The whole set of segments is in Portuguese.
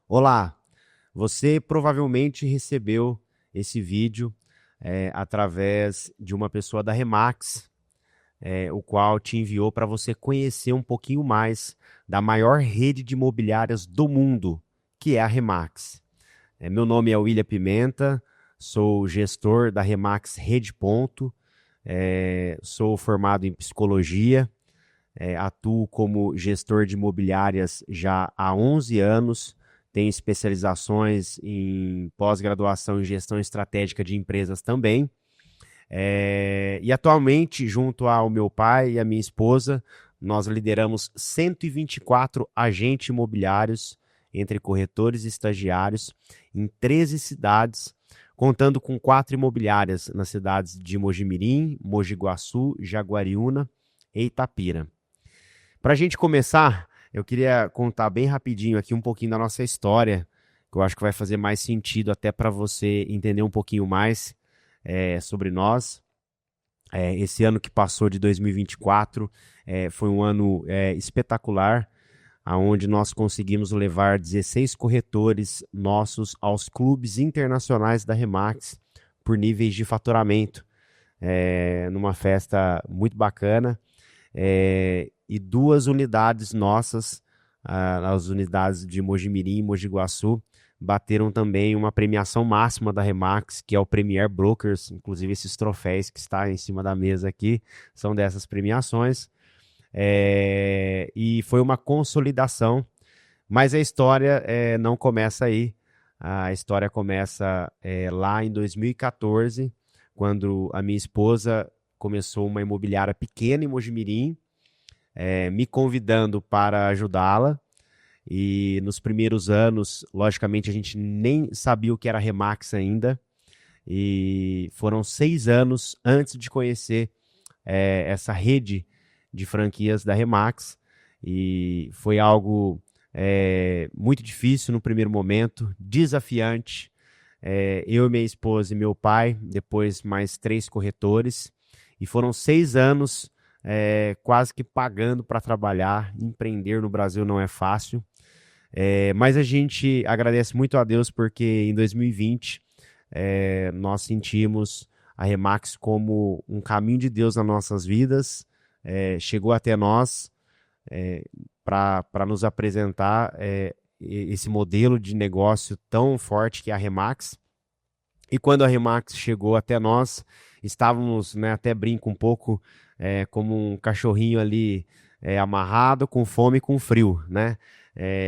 Olá, você provavelmente recebeu esse vídeo através de uma pessoa da Remax, o qual te enviou para você conhecer um pouquinho mais da maior rede de imobiliárias do mundo, que é a Remax. Meu nome é William Pimenta, sou gestor da Remax Rede Ponto, sou formado em psicologia, atuo como gestor de imobiliárias já há 11 anos, tenho especializações em pós-graduação em gestão estratégica de empresas também. E atualmente, junto ao meu pai e à minha esposa, nós lideramos 124 agentes imobiliários entre corretores e estagiários em 13 cidades, contando com 4 imobiliárias nas cidades de Mojimirim, Mogi Guaçu, Jaguariúna e Itapira. Para a gente começar, eu queria contar bem rapidinho aqui um pouquinho da nossa história, que eu acho que vai fazer mais sentido até para você entender um pouquinho mais sobre nós. Esse ano que passou de 2024 foi um ano espetacular, onde nós conseguimos levar 16 corretores nossos aos clubes internacionais da Remax por níveis de faturamento, numa festa muito bacana. E 2 unidades nossas, as unidades de Mojimirim e Mogi Guaçu, bateram também uma premiação máxima da Remax, que é o Premier Brokers. Inclusive esses troféus que está em cima da mesa aqui são dessas premiações. E foi uma consolidação, mas a história não começa aí. A história começa lá em 2014, quando a minha esposa começou uma imobiliária pequena em Mojimirim, me convidando para ajudá-la. E nos primeiros anos, logicamente, a gente nem sabia o que era Remax ainda. E foram 6 anos antes de conhecer essa rede de franquias da Remax. E foi algo muito difícil no primeiro momento, desafiante. Eu, minha esposa e meu pai, depois mais 3 corretores. E foram 6 anos quase que pagando para trabalhar. Empreender no Brasil não é fácil. Mas a gente agradece muito a Deus porque em 2020 nós sentimos a Remax como um caminho de Deus nas nossas vidas. Chegou até nós para nos apresentar esse modelo de negócio tão forte que é a Remax. E quando a Remax chegou até nós, estávamos, né, até brinco um pouco, como um cachorrinho ali amarrado, com fome e com frio, né?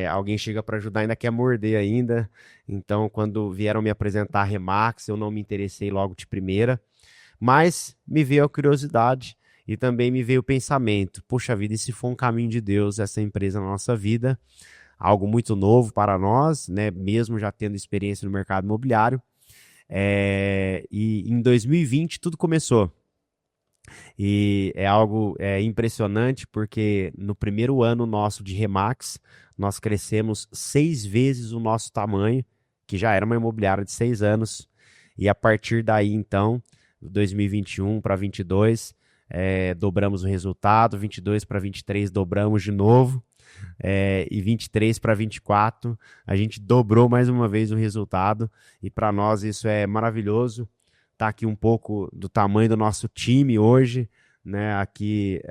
Alguém chega para ajudar, ainda quer morder ainda. Então, quando vieram me apresentar a Remax, eu não me interessei logo de primeira, mas me veio a curiosidade e também me veio o pensamento: poxa vida, e se for um caminho de Deus essa empresa na nossa vida? Algo muito novo para nós, né? Mesmo já tendo experiência no mercado imobiliário. E em 2020 tudo começou. E é algo impressionante porque no primeiro ano nosso de Remax, nós crescemos 6 vezes o nosso tamanho, que já era uma imobiliária de 6 anos. E a partir daí, então, 2021 para 22, dobramos o resultado, 22 para 23 dobramos de novo. E 23 para 24, a gente dobrou mais uma vez o resultado, e para nós isso é maravilhoso. Tá aqui um pouco do tamanho do nosso time hoje, né? Aqui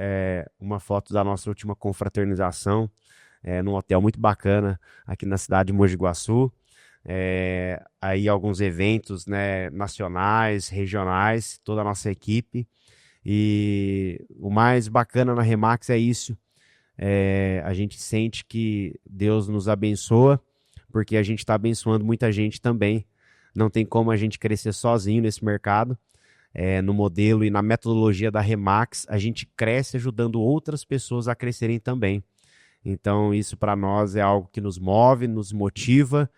uma foto da nossa última confraternização, num hotel muito bacana aqui na cidade de Mogi Guaçu. Aí alguns eventos, né, nacionais, regionais, toda a nossa equipe. E o mais bacana na Remax é isso. A gente sente que Deus nos abençoa, porque a gente está abençoando muita gente também. Não tem como a gente crescer sozinho nesse mercado. No modelo e na metodologia da Remax, a gente cresce ajudando outras pessoas a crescerem também. Então, isso para nós é algo que nos move, nos motiva,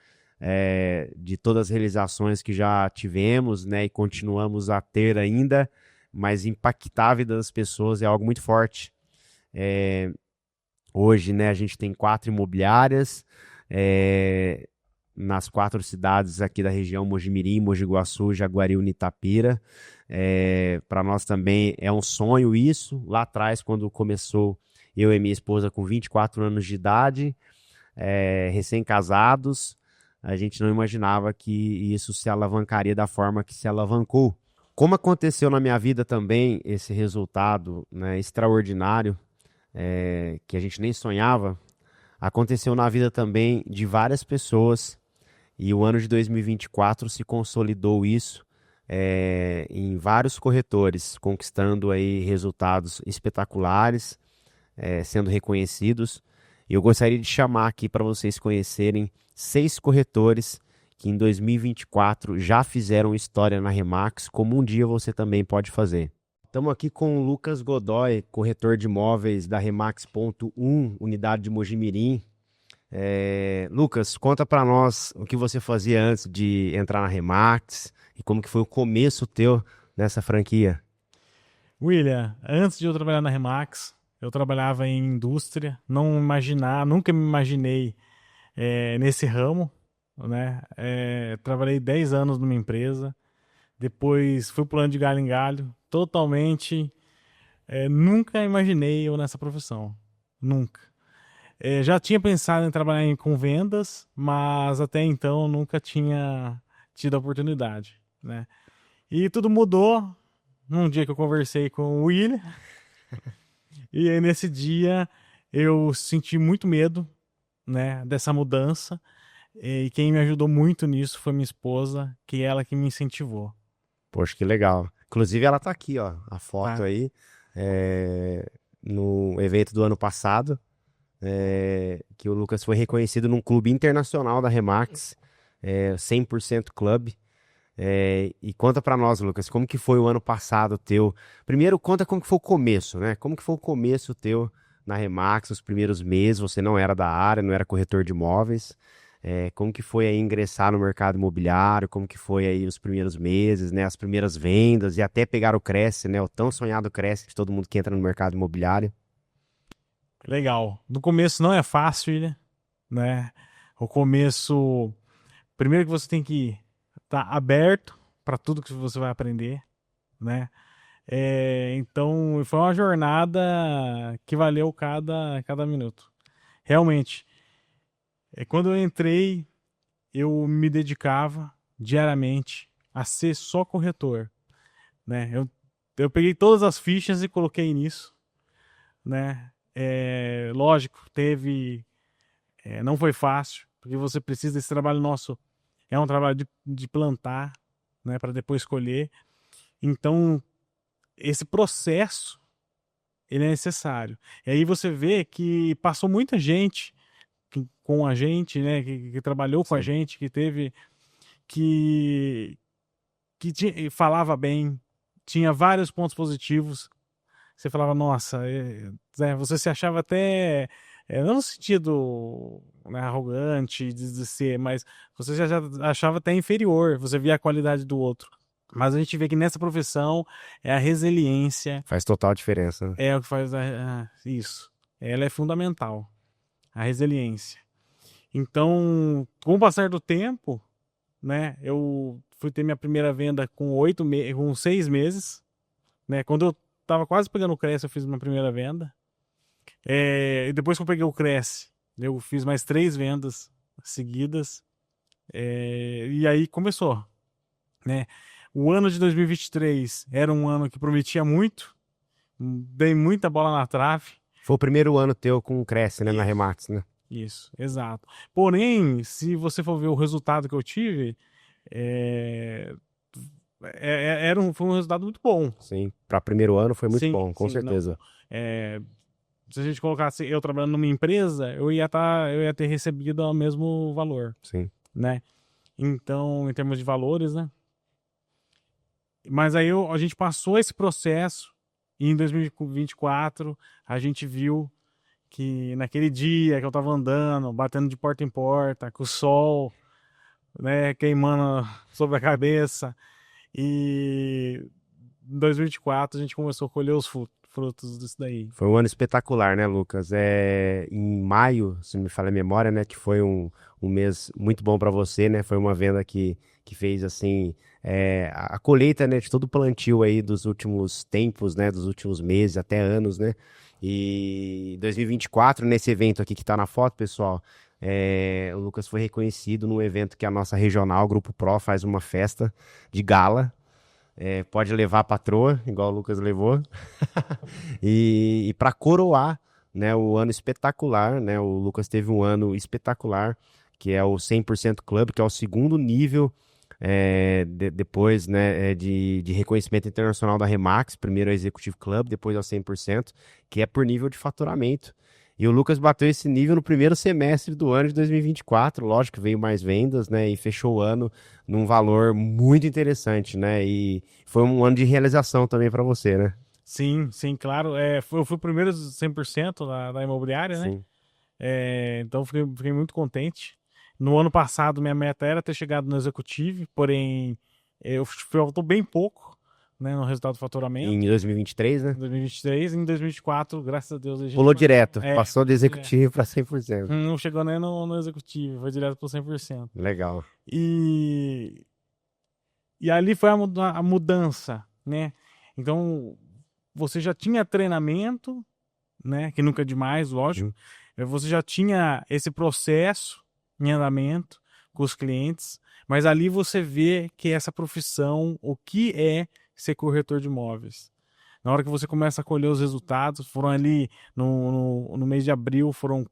de todas as realizações que já tivemos, né, e continuamos a ter ainda, mas impactar a vida das pessoas é algo muito forte. Hoje, né, a gente tem 4 imobiliárias nas 4 cidades aqui da região: Mojimirim, Mogi Guaçu, Jaguariúna e Itapira. Para nós também é um sonho isso. Lá atrás, quando começou, eu e minha esposa com 24 anos de idade, recém-casados, a gente não imaginava que isso se alavancaria da forma que se alavancou. Como aconteceu na minha vida também esse resultado, né, extraordinário, que a gente nem sonhava, aconteceu na vida também de várias pessoas e o ano de 2024 se consolidou isso em vários corretores, conquistando aí resultados espetaculares, sendo reconhecidos. E eu gostaria de chamar aqui para vocês conhecerem 6 corretores que em 2024 já fizeram história na Remax, como um dia você também pode fazer. Estamos aqui com o Lucas Godoy, corretor de imóveis da Remax Ponto 1, unidade de Mojimirim. Lucas, conta para nós o que você fazia antes de entrar na Remax e como que foi o começo teu nessa franquia. William, antes de eu trabalhar na Remax, eu trabalhava em indústria, nunca me imaginei nesse ramo, né? Trabalhei 10 anos numa empresa, depois fui pulando de galho em galho, totalmente, nunca imaginei eu nessa profissão, nunca. Já tinha pensado em trabalhar com vendas, mas até então nunca tinha tido a oportunidade, né? E tudo mudou num dia que eu conversei com o William, e aí nesse dia eu senti muito medo, né, dessa mudança, e quem me ajudou muito nisso foi minha esposa, que é ela que me incentivou. Poxa, que legal. Inclusive ela tá aqui, ó, a foto Tá? aí, no evento do ano passado, que o Lucas foi reconhecido num clube internacional da Remax, 100% Club. E conta pra nós, Lucas, como que foi o ano passado teu? Primeiro, conta como que foi o começo, né? Como que foi o começo teu na Remax, os primeiros meses, você não era da área, não era corretor de imóveis. Como que foi aí ingressar no mercado imobiliário? Como que foi aí os primeiros meses, né? As primeiras vendas e até pegar o Cresce, né? O tão sonhado Cresce de todo mundo que entra no mercado imobiliário. Legal. No começo não é fácil, né? O começo, primeiro que você tem que estar aberto para tudo que você vai aprender, né? Então foi uma jornada que valeu cada minuto. Realmente, quando eu entrei, eu me dedicava diariamente a ser só corretor, né? Eu peguei todas as fichas e coloquei nisso, né? Lógico, não foi fácil, porque você precisa desse trabalho nosso, é um trabalho de plantar, né, para depois colher. Então, esse processo, ele é necessário. E aí você vê que passou muita gente com a gente, né, que trabalhou com a Sim. gente, que teve, que, falava bem, tinha vários pontos positivos. Você falava, nossa, você se achava até, não no sentido, né, arrogante de ser, mas você já achava até inferior, você via a qualidade do outro. Mas a gente vê que nessa profissão é a resiliência, Faz total diferença, né? é o que faz isso. Ela é fundamental, a resiliência. Então, com o passar do tempo, né, eu fui ter minha primeira venda com 6 meses, né, quando eu tava quase pegando o Cresce, eu fiz minha primeira venda. E depois que eu peguei o Cresce, eu fiz mais 3 vendas seguidas. E aí começou, né? O ano de 2023 era um ano que prometia muito, dei muita bola na trave. Foi o primeiro ano teu com o Cresce, né, na Remax, né? Isso, exato. Porém, se você for ver o resultado que eu tive, foi um resultado muito bom. Sim, para primeiro ano foi muito Sim, bom, com sim, não. certeza. Se a gente colocasse eu trabalhando numa empresa, eu ia ter recebido o mesmo valor, Sim. né? Então, em termos de valores, né? Mas aí a gente passou esse processo e em 2024 a gente viu que naquele dia que eu tava andando, batendo de porta em porta, com o sol, né, queimando sobre a cabeça, e em 2024 a gente começou a colher os frutos disso daí. Foi um ano espetacular, né, Lucas? Em maio, se não me falha a memória, né, que foi um mês muito bom para você, né? Foi uma venda que fez, assim, a colheita, né, de todo o plantio aí dos últimos tempos, né, dos últimos meses, até anos, né? E 2024, nesse evento aqui que tá na foto, pessoal, O Lucas foi reconhecido num evento que a nossa regional, Grupo Pro, faz uma festa de gala. Pode levar a patroa, igual o Lucas levou. E para coroar, né, o ano espetacular, né, o Lucas teve um ano espetacular, que é o 100% Club, que é o segundo nível depois, né, de reconhecimento internacional da Remax. Primeiro é o Executive Club, depois é o 100%, que é por nível de faturamento. E o Lucas bateu esse nível no primeiro semestre do ano de 2024. Lógico que veio mais vendas, né? E fechou o ano num valor muito interessante, né? E foi um ano de realização também para você, né? Sim, sim, claro. Eu fui o primeiro 100% da imobiliária, né? Sim. Então fiquei muito contente. No ano passado, minha meta era ter chegado no executivo, porém eu faltou bem pouco, né, no resultado do Em faturamento. 2023, né? Em 2023, em 2024, graças a Deus, a gente Pulou direto, passou do passou direto. executivo para 100%. Não chegou nem no executivo, foi direto pro 100%. Legal. E ali foi a mudança, né? Então, você já tinha treinamento, né? Que nunca é demais, lógico. Você já tinha esse processo em andamento com os clientes, mas ali você vê que essa profissão, o que é ser corretor de imóveis. Na hora que você começa a colher os resultados, foram ali no mês de abril, foram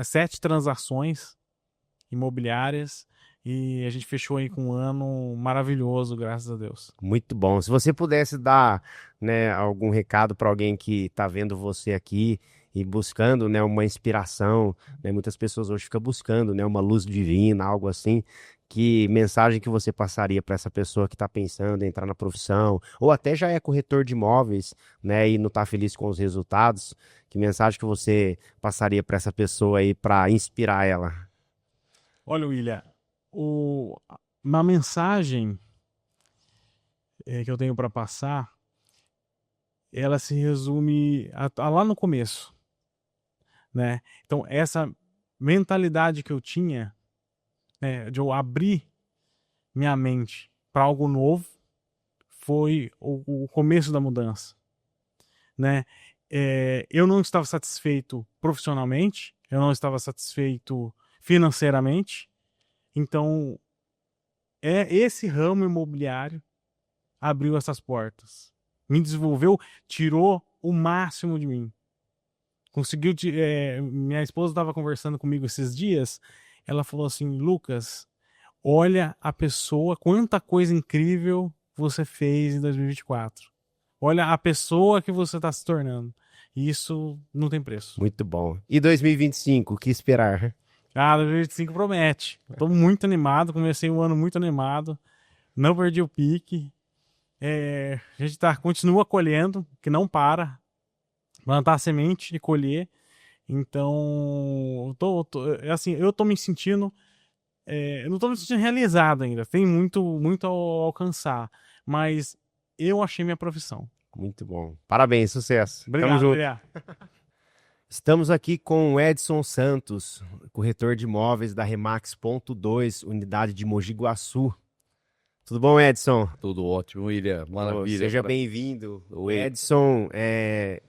7 transações imobiliárias e a gente fechou aí com um ano maravilhoso, graças a Deus. Muito bom. Se você pudesse dar, né, algum recado para alguém que está vendo você aqui e buscando, né, uma inspiração, né, muitas pessoas hoje ficam buscando, né, uma luz divina, algo assim. Que mensagem que você passaria para essa pessoa que está pensando em entrar na profissão, ou até já é corretor de imóveis, né, e não está feliz com os resultados? Que mensagem que você passaria para essa pessoa aí para inspirar ela? Olha, William, uma mensagem que eu tenho para passar, ela se resume a lá no começo, né? Então, essa mentalidade que eu tinha, né, de eu abrir minha mente para algo novo, foi o começo da mudança, né? Eu não estava satisfeito profissionalmente, eu não estava satisfeito financeiramente, então esse ramo imobiliário abriu essas portas, me desenvolveu, tirou o máximo de mim. Conseguiu. Minha esposa estava conversando comigo esses dias. Ela falou assim: Lucas, olha a pessoa, quanta coisa incrível você fez em 2024. Olha a pessoa que você está se tornando. E isso não tem preço. Muito bom. E 2025, o que esperar? 2025 promete. Estou muito animado, comecei o ano muito animado. Não perdi o pique. A gente continua colhendo, que não para. Plantar semente e colher. Então, eu tô me sentindo. Eu não tô me sentindo realizado ainda. Tem muito, muito a alcançar. Mas eu achei minha profissão. Muito bom. Parabéns, sucesso. Obrigado, Tamo junto. William. Estamos aqui com o Edson Santos, corretor de imóveis da Remax Ponto 2, unidade de Mogi Guaçu. Tudo bom, Edson? Tudo ótimo, William. Maravilha. Seja bem-vindo. O Oi. Edson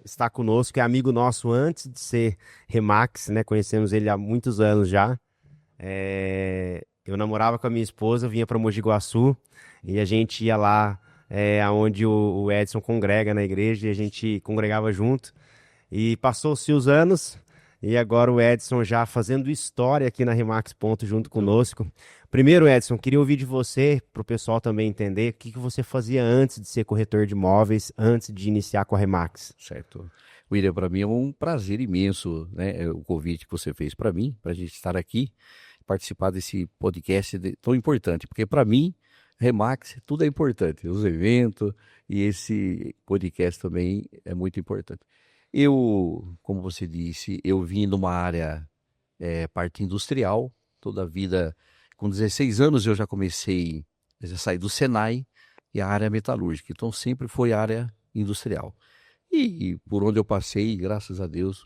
está conosco, é amigo nosso antes de ser Remax, né? Conhecemos ele há muitos anos já. Eu namorava com a minha esposa, eu vinha para Mogi Guaçu e a gente ia lá onde o Edson congrega na igreja e a gente congregava junto. E passou-se os anos e agora o Edson já fazendo história aqui na Remax Ponto junto conosco. Primeiro, Edson, queria ouvir de você, para o pessoal também entender, o que você fazia antes de ser corretor de imóveis, antes de iniciar com a Remax. Certo. William, para mim é um prazer imenso, né, o convite que você fez para mim, para a gente estar aqui, participar desse podcast tão importante, porque para mim, Remax, tudo é importante, os eventos e esse podcast também é muito importante. Como você disse, eu vim de uma área, parte industrial, toda a vida, com 16 anos eu já saí do Senai e a área metalúrgica, então sempre foi área industrial. E por onde eu passei, graças a Deus,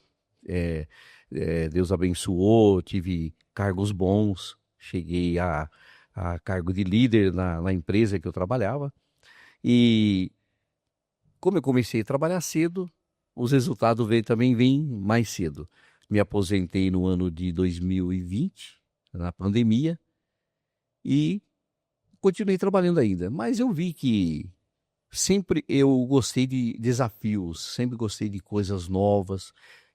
Deus abençoou, tive cargos bons, cheguei a cargo de líder na empresa que eu trabalhava. E como eu comecei a trabalhar cedo, os resultados também vêm mais cedo. me aposentei no ano de 2020, na pandemia, e continuei trabalhando ainda. Mas eu vi que sempre eu gostei de desafios, sempre gostei de coisas novas.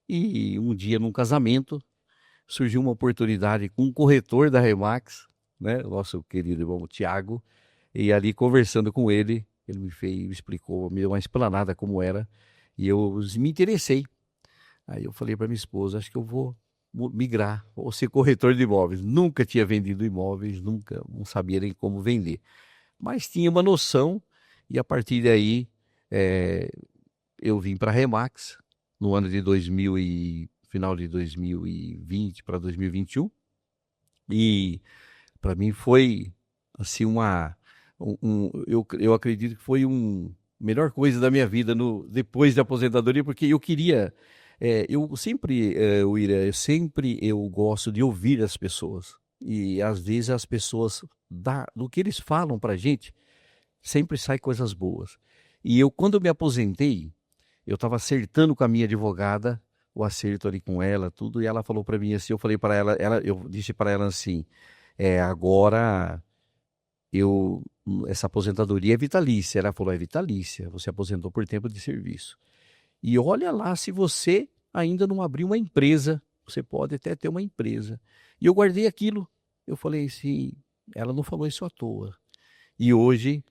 E um dia, num casamento, surgiu uma oportunidade com um corretor da Remax, né, o nosso querido irmão Tiago, e ali conversando com ele, ele me explicou, me deu uma explanada como era, e eu me interessei. Aí eu falei para minha esposa, acho que eu vou migrar, vou ser corretor de imóveis. Nunca tinha vendido imóveis, nunca, não sabia nem como vender. Mas tinha uma noção, e a partir daí eu vim para a Remax no ano de final de 2020 para 2021. E para mim foi assim eu acredito que foi melhor coisa da minha vida depois da aposentadoria, porque eu queria eu sempre Uira, eu gosto de ouvir as pessoas, e às vezes as pessoas do que eles falam pra gente sempre sai coisas boas. E quando eu me aposentei, eu estava acertando com a minha advogada o acerto ali com ela, tudo, e ela falou para mim assim, eu falei para ela, eu disse para ela assim, agora essa aposentadoria é vitalícia. Ela falou, é vitalícia, você aposentou por tempo de serviço. E olha lá, se você ainda não abriu uma empresa, você pode até ter uma empresa. E eu guardei aquilo. Eu falei assim, ela não falou isso à toa. E hoje,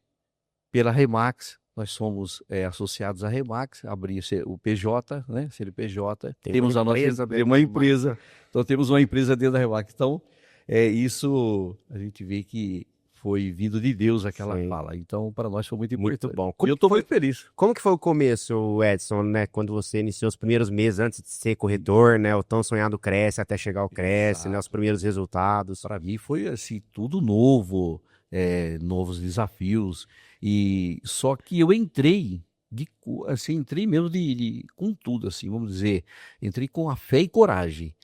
pela Remax, nós somos associados à Remax, abri o PJ, né, CNPJ, temos uma empresa, então temos uma empresa dentro da Remax. Então, isso a gente vê que foi vindo de Deus aquela fala. Então, para nós foi muito importante. Muito bom. E eu estou muito feliz. Como que foi o começo, Edson, né? Quando você iniciou os primeiros meses antes de ser corretor, né? O tão sonhado Cresce até chegar ao Cresce, né? Os primeiros resultados. Para mim foi assim, tudo novo, novos desafios. E só que eu entrei entrei mesmo com tudo, assim, vamos dizer, entrei com a fé e coragem.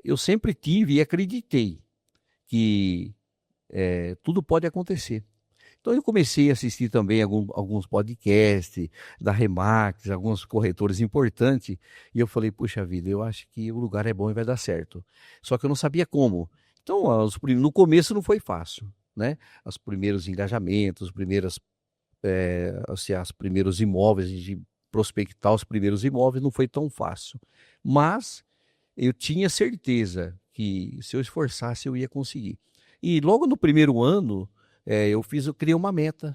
Eu sempre tive e acreditei que tudo pode acontecer. Então eu comecei a assistir também alguns podcasts da Remax, alguns corretores importantes, e eu falei, puxa vida, eu acho que o lugar é bom e vai dar certo. Só que eu não sabia como. Então no começo não foi fácil, né? Os primeiros engajamentos, os primeiros imóveis, de prospectar os primeiros imóveis não foi tão fácil. Mas eu tinha certeza que se eu esforçasse eu ia conseguir. E logo no primeiro ano, eu criei uma meta.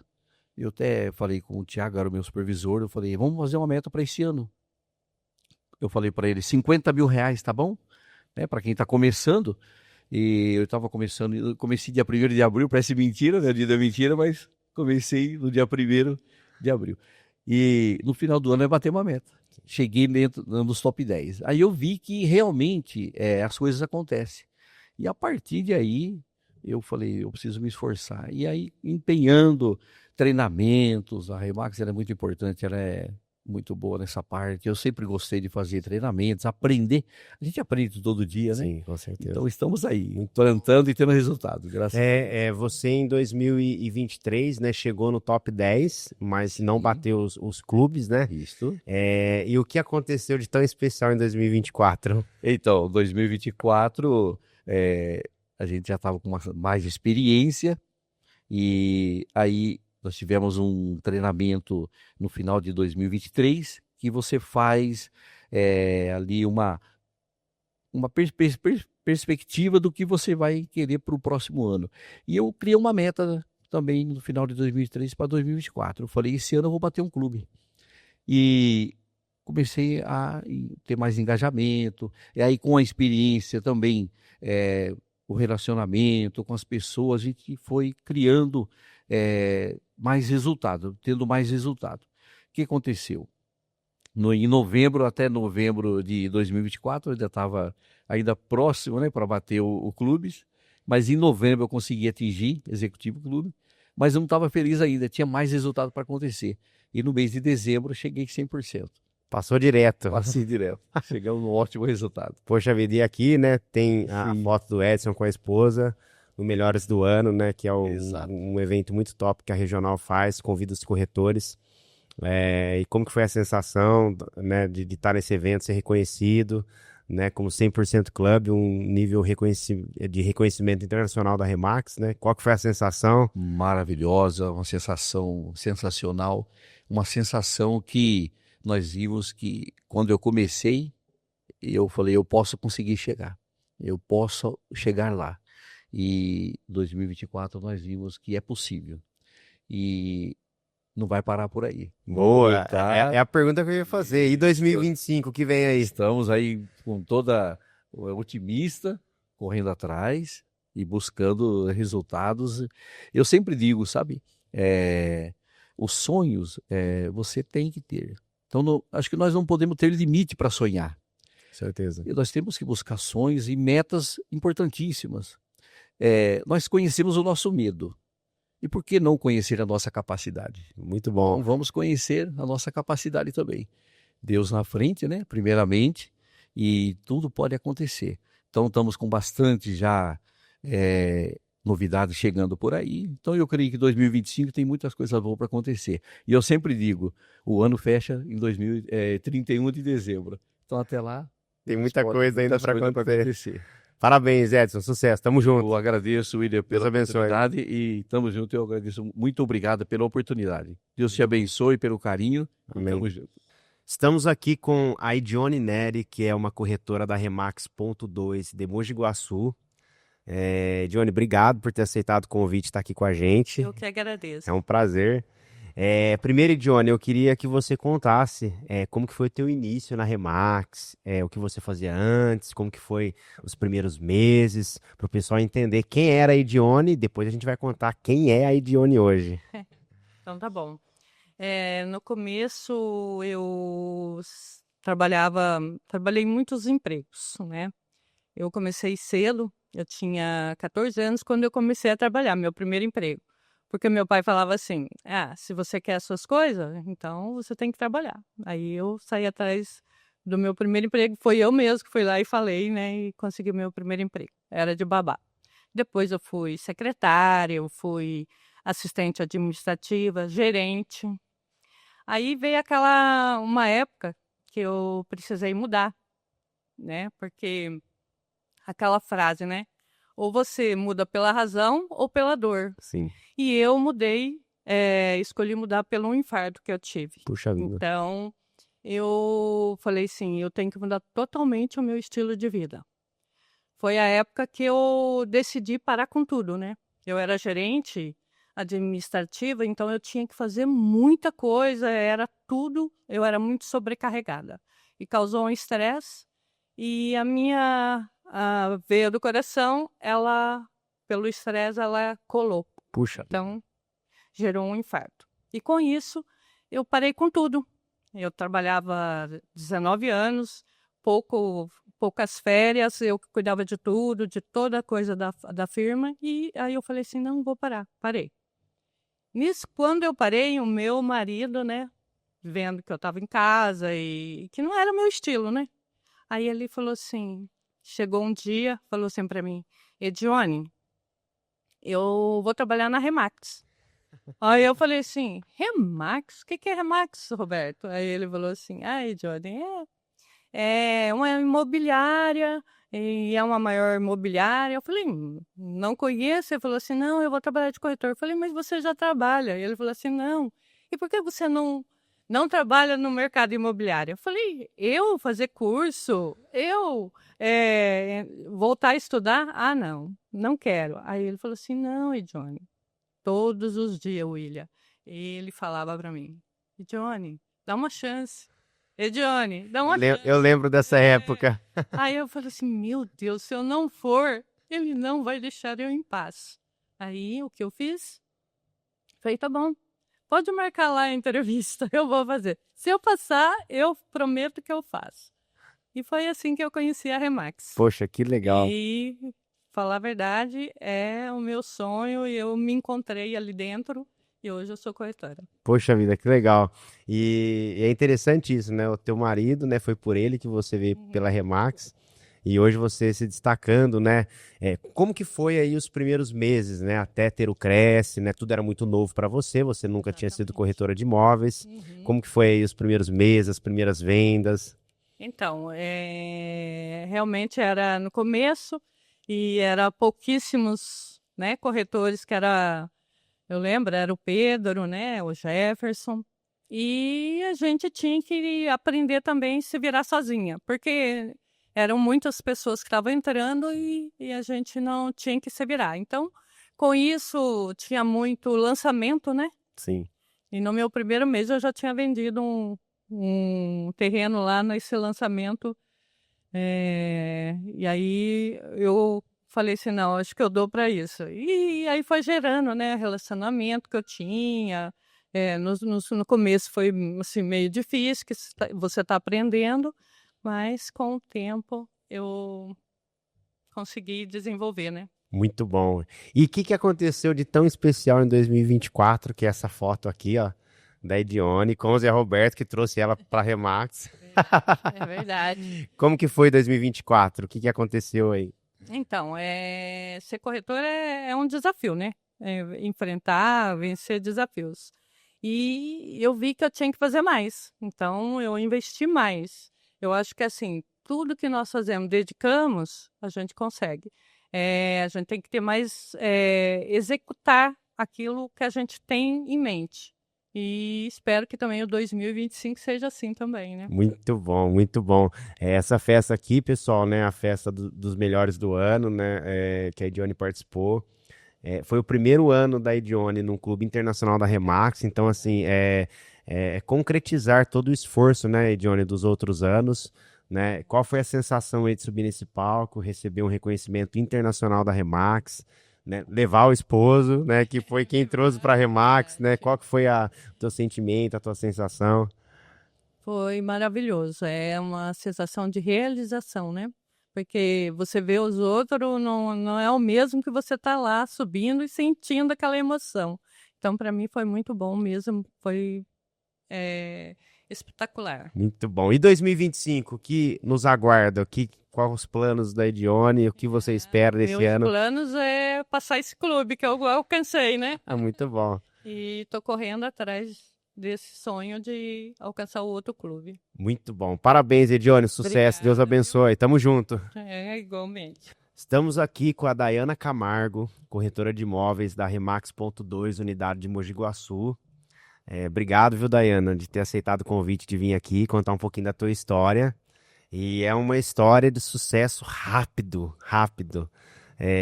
Eu até falei com o Tiago, era o meu supervisor, eu falei, vamos fazer uma meta para esse ano. Eu falei para ele, 50 mil reais, tá bom? Para quem está começando. E eu estava começando, eu comecei dia 1º de abril, parece mentira, né? Dia da mentira, mas comecei no dia 1º de abril. E no final do ano eu bati uma meta. Cheguei nos top 10. Aí eu vi que realmente as coisas acontecem. E a partir de aí, eu falei, eu preciso me esforçar. E aí, empenhando treinamentos, a Remax era muito importante, ela é muito boa nessa parte. Eu sempre gostei de fazer treinamentos, aprender. A gente aprende todo dia, né? Sim, com certeza. Então estamos aí, plantando e tendo resultado, graças a Deus. Você em 2023, né, chegou no top 10, mas não bateu os clubes, né? Isso. E o que aconteceu de tão especial em 2024? Então, 2024, a gente já estava com mais experiência, e aí nós tivemos um treinamento no final de 2023, que você faz ali uma perspectiva do que você vai querer para o próximo ano. E eu criei uma meta também no final de 2023 para 2024. Eu falei, esse ano eu vou bater um clube. E comecei a ter mais engajamento, e aí com a experiência também, o relacionamento com as pessoas, a gente foi criando mais resultado, tendo mais resultado. O que aconteceu? Em novembro, até novembro de 2024, eu ainda estava próximo, né, para bater o clubes, mas em novembro eu consegui atingir Executivo Clube, mas eu não estava feliz ainda, tinha mais resultado para acontecer. E no mês de dezembro eu cheguei 100%. Passou direto. Passei direto. Chegamos num ótimo resultado. Poxa vida, e aqui, né, tem a foto do Edson com a esposa, no Melhores do Ano, né, que é um evento muito top que a Regional faz, convida os corretores. E como que foi a sensação, né, de estar nesse evento, ser reconhecido, né, como 100% Club, um nível de reconhecimento internacional da Remax, né? Qual que foi a sensação? Maravilhosa, uma sensação sensacional, uma sensação que nós vimos que quando eu comecei, eu falei, eu posso conseguir chegar, eu posso chegar lá. E 2024 nós vimos que é possível. E não vai parar por aí. Boa, Tá? é a pergunta que eu ia fazer. E 2025, o que vem aí? Estamos aí com toda otimista, correndo atrás e buscando resultados. Eu sempre digo, sabe, os sonhos você tem que ter. Então, acho que nós não podemos ter limite para sonhar. Certeza. E nós temos que buscar sonhos e metas importantíssimas. Nós conhecemos o nosso medo. E por que não conhecer a nossa capacidade? Muito bom. Então vamos conhecer a nossa capacidade também. Deus na frente, né? Primeiramente, e tudo pode acontecer. Então estamos com bastante já novidades chegando por aí. Então eu creio que 2025 tem muitas coisas boas para acontecer. E eu sempre digo, o ano fecha em 31 de dezembro. Então até lá tem muita coisa ainda para acontecer. acontecer. Parabéns, Edson. Sucesso. Tamo junto. Eu agradeço, William, pela Deus abençoe. oportunidade e tamo junto. Eu agradeço. Muito obrigado pela oportunidade. Deus te abençoe pelo carinho. Amém. Tamo junto. Estamos aqui com a Edione Neri, que é uma corretora da Remax Ponto 2 de Mogi Guaçu. Edione, obrigado por ter aceitado o convite de estar aqui com a gente. Eu que agradeço. É um prazer. Primeiro, Edione, eu queria que você contasse como que foi o teu início na Remax, o que você fazia antes, como que foi os primeiros meses, para o pessoal entender quem era a Edione, depois a gente vai contar quem é a Edione hoje. Então tá bom. No começo eu trabalhei em muitos empregos, né? Eu comecei cedo, eu tinha 14 anos quando eu comecei a trabalhar, meu primeiro emprego. Porque meu pai falava assim, se você quer as suas coisas, então você tem que trabalhar. Aí eu saí atrás do meu primeiro emprego, foi eu mesmo que fui lá e falei, né, e consegui o meu primeiro emprego. Era de babá. Depois eu fui secretária, eu fui assistente administrativa, gerente. Aí veio uma época que eu precisei mudar, né, porque aquela frase, né, ou você muda pela razão ou pela dor. Sim. E eu escolhi mudar pelo infarto que eu tive. Puxa vida. Então, eu falei assim, eu tenho que mudar totalmente o meu estilo de vida. Foi a época que eu decidi parar com tudo, né? Eu era gerente administrativa, então eu tinha que fazer muita coisa, eu era muito sobrecarregada. E causou um estresse, e a veia do coração, pelo estresse, ela colou. Puxa. Então, gerou um infarto. E com isso, eu parei com tudo. Eu trabalhava 19 anos, poucas férias, eu cuidava de tudo, de toda a coisa da firma. E aí eu falei assim, não, vou parar. Parei. Nisso, quando eu parei, o meu marido, né, vendo que eu estava em casa e que não era o meu estilo, né? Aí ele falou assim, chegou um dia, falou assim para mim, Edione, eu vou trabalhar na Remax. Aí eu falei assim, Remax? O que é Remax, Roberto? Aí ele falou assim, Edione, é uma imobiliária, e é uma maior imobiliária. Eu falei, não conheço. Ele falou assim, não, eu vou trabalhar de corretor. Eu falei, mas você já trabalha. E ele falou assim, não. E por que você não trabalha no mercado imobiliário? Eu falei, eu fazer curso? Eu voltar a estudar? Ah, não quero. Aí ele falou assim, não, Edione, todos os dias, William, ele falava para mim, Edione, dá uma chance. Edione, dá uma chance. Eu lembro dessa época. Aí eu falei assim, meu Deus, se eu não for, ele não vai deixar eu em paz. Aí o que eu fiz? Falei, tá bom, pode marcar lá a entrevista, eu vou fazer. Se eu passar, eu prometo que eu faço. E foi assim que eu conheci a Remax. Poxa, que legal. E, falar a verdade, é o meu sonho e eu me encontrei ali dentro e hoje eu sou corretora. Poxa vida, que legal. E é interessante isso, né? O teu marido, né? Foi por ele que você veio pela Remax e hoje você se destacando, né? Como que foi aí os primeiros meses, né? Até ter o Cresce, né? Tudo era muito novo para você nunca tinha sido corretora de imóveis. Como que foi aí os primeiros meses, as primeiras vendas? Então, realmente era no começo e era pouquíssimos, né, corretores que eu lembro, era o Pedro, né, o Jefferson, e a gente tinha que aprender também a se virar sozinha, porque eram muitas pessoas que estavam entrando e a gente não tinha que se virar. Então, com isso, tinha muito lançamento, né? Sim. E no meu primeiro mês eu já tinha vendido um terreno lá nesse lançamento. E aí eu falei assim, não, acho que eu dou para isso. E aí foi gerando, né, relacionamento que eu tinha. No começo foi assim, meio difícil, que você está aprendendo, mas com o tempo eu consegui desenvolver, né? Muito bom. E o que aconteceu de tão especial em 2024, que é essa foto aqui, ó, da Edione, com o Zé Roberto, que trouxe ela para Remax. É verdade. Como que foi 2024? O que aconteceu aí? Então, ser corretor é um desafio, né? Enfrentar, vencer desafios. E eu vi que eu tinha que fazer mais. Então, eu investi mais. Eu acho que, assim, tudo que nós fazemos, dedicamos, a gente consegue. A gente tem que ter mais, executar aquilo que a gente tem em mente. E espero que também o 2025 seja assim também, né? Muito bom, muito bom. Essa festa aqui, pessoal, né, a festa dos melhores do ano, né, que a Edione participou. Foi o primeiro ano da Edione num clube internacional da Remax, então, assim, concretizar todo o esforço, né, Edione, dos outros anos, né? Qual foi a sensação aí de subir nesse palco, receber um reconhecimento internacional da Remax, né? Levar o esposo, né, que foi quem trouxe para a Remax, né? Qual que foi o teu sentimento, a tua sensação? Foi maravilhoso. É uma sensação de realização, né? Porque você vê os outros, não é o mesmo que você tá lá subindo e sentindo aquela emoção. Então, para mim, foi muito bom mesmo. Foi espetacular. Muito bom. E 2025, o que nos aguarda? Quais os planos da Edione? O que você espera desse Meus ano? planos é passar esse clube que eu alcancei, né? Ah, muito bom. E tô correndo atrás desse sonho de alcançar o outro clube. Muito bom. Parabéns, Edione. Sucesso. Deus Obrigada, abençoe. Tamo junto. Igualmente. Estamos aqui com a Dayana Camargo, corretora de imóveis da Remax.2, unidade de Mogi Guaçu. Obrigado, viu, Dayana, de ter aceitado o convite de vir aqui contar um pouquinho da tua história. E é uma história de sucesso rápido, rápido.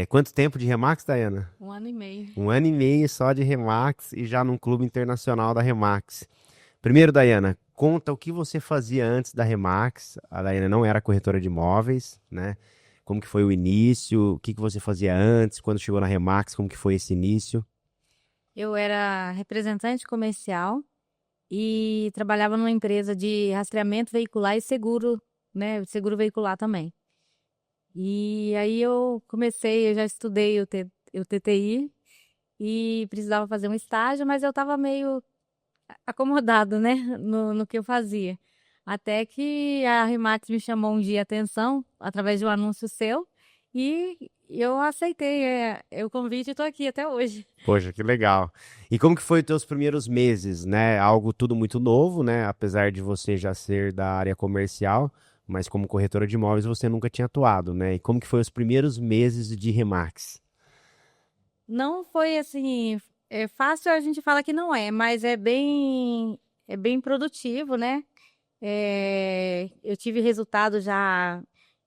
Quanto tempo de Remax, Dayana? 1 ano e meio. 1 ano e meio só de Remax e já num clube internacional da Remax. Primeiro, Dayana, conta o que você fazia antes da Remax. A Dayana não era corretora de imóveis, né? Como que foi o início? O que você fazia antes? Quando chegou na Remax, como que foi esse início? Eu era representante comercial e trabalhava numa empresa de rastreamento veicular e seguro, né? Seguro veicular também. E aí eu já estudei o TTI e precisava fazer um estágio, mas eu estava meio acomodado, né? No que eu fazia. Até que a Remax me chamou um dia a atenção, através de um anúncio seu, e eu aceitei o convite e estou aqui até hoje. Poxa, que legal. E como que foi os teus primeiros meses, né? Algo tudo muito novo, né? Apesar de você já ser da área comercial, mas como corretora de imóveis você nunca tinha atuado, né? E como que foi os primeiros meses de Remax? Não foi assim, fácil a gente fala que não é, mas é bem produtivo, né? Eu tive resultado já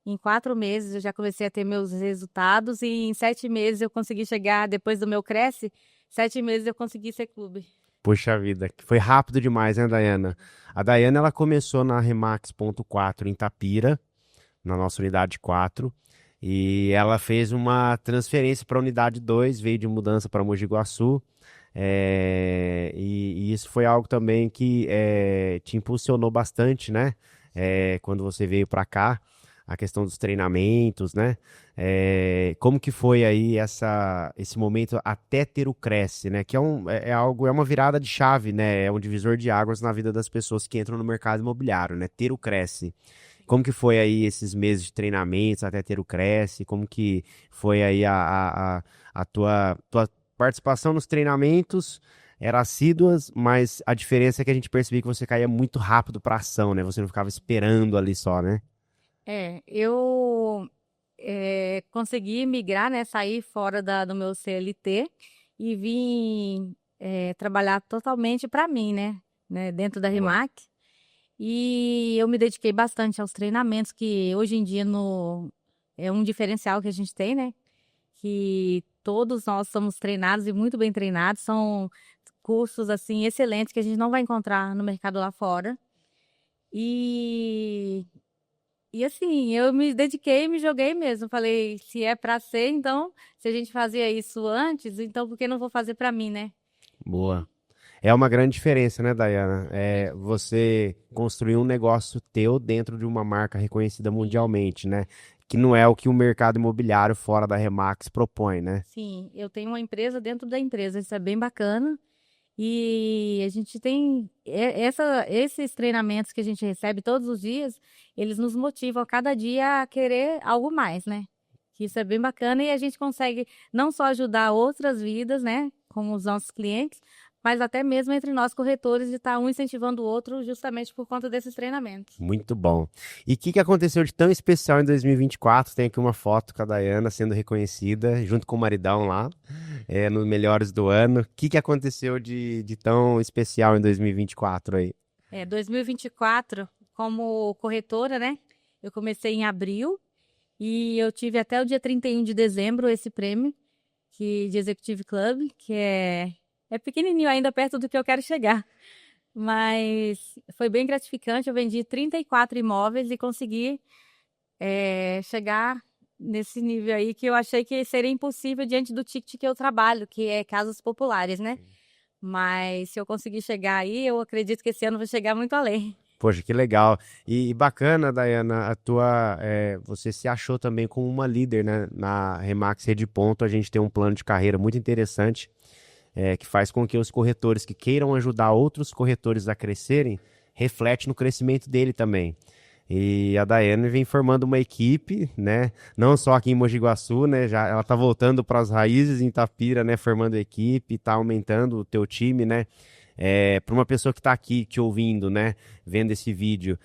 em 4 meses, eu já comecei a ter meus resultados e em 7 meses eu consegui chegar, depois do meu Cresce, 7 meses eu consegui ser clube. Puxa vida, foi rápido demais, né, Dayana? A Dayana, ela começou na Remax.4 em Tapira, na nossa unidade 4, e ela fez uma transferência para a unidade 2, veio de mudança para Mogi Guaçu, e isso foi algo também que te impulsionou bastante, né? Quando você veio para cá, a questão dos treinamentos, né? Como que foi aí esse momento até ter o Cresce, né? Que é uma virada de chave, né? É um divisor de águas na vida das pessoas que entram no mercado imobiliário, né? Ter o Cresce. Como que foi aí esses meses de treinamentos até ter o Cresce? Como que foi aí a tua participação nos treinamentos eram assíduas, mas a diferença é que a gente percebia que você caía muito rápido para ação, né? Você não ficava esperando ali só, né? Eu consegui migrar, né, sair fora do meu CLT e vim trabalhar totalmente para mim, né, dentro da Rimac. E eu me dediquei bastante aos treinamentos, que hoje em dia é um diferencial que a gente tem, né? Que todos nós somos treinados e muito bem treinados. São cursos, assim, excelentes que a gente não vai encontrar no mercado lá fora. E assim, eu me dediquei e me joguei mesmo. Falei, se é para ser, então, se a gente fazia isso antes, então por que não vou fazer para mim, né? Boa. É uma grande diferença, né, Dayana? É você construir um negócio teu dentro de uma marca reconhecida mundialmente, né? Que não é o que o mercado imobiliário fora da Remax propõe, né? Sim, eu tenho uma empresa dentro da empresa, isso é bem bacana. E a gente tem esses treinamentos que a gente recebe todos os dias, eles nos motivam a cada dia a querer algo mais, né? Que isso é bem bacana e a gente consegue não só ajudar outras vidas, né? Como os nossos clientes, mas até mesmo entre nós corretores de estar um incentivando o outro justamente por conta desses treinamentos. Muito bom. E o que aconteceu de tão especial em 2024? Tem aqui uma foto com a Dayana sendo reconhecida, junto com o maridão lá, nos melhores do ano. O que aconteceu de tão especial em 2024 aí? 2024, como corretora, né? Eu comecei em abril e eu tive até o dia 31 de dezembro esse prêmio de Executive Club, que é pequenininho ainda perto do que eu quero chegar. Mas foi bem gratificante. Eu vendi 34 imóveis e consegui chegar nesse nível aí que eu achei que seria impossível diante do ticket que eu trabalho, que é casas populares, né? Mas se eu conseguir chegar aí, eu acredito que esse ano eu vou chegar muito além. Poxa, que legal. E bacana, Dayana, você se achou também como uma líder, né? Na Remax Rede Ponto, a gente tem um plano de carreira muito interessante, que faz com que os corretores que queiram ajudar outros corretores a crescerem, reflete no crescimento dele também. E a Dayane vem formando uma equipe, né? Não só aqui em Mogi Guaçu, né? Ela tá voltando para as raízes em Itapira, né? Formando equipe, tá aumentando o teu time, né? Para uma pessoa que está aqui te ouvindo, né? Vendo esse vídeo,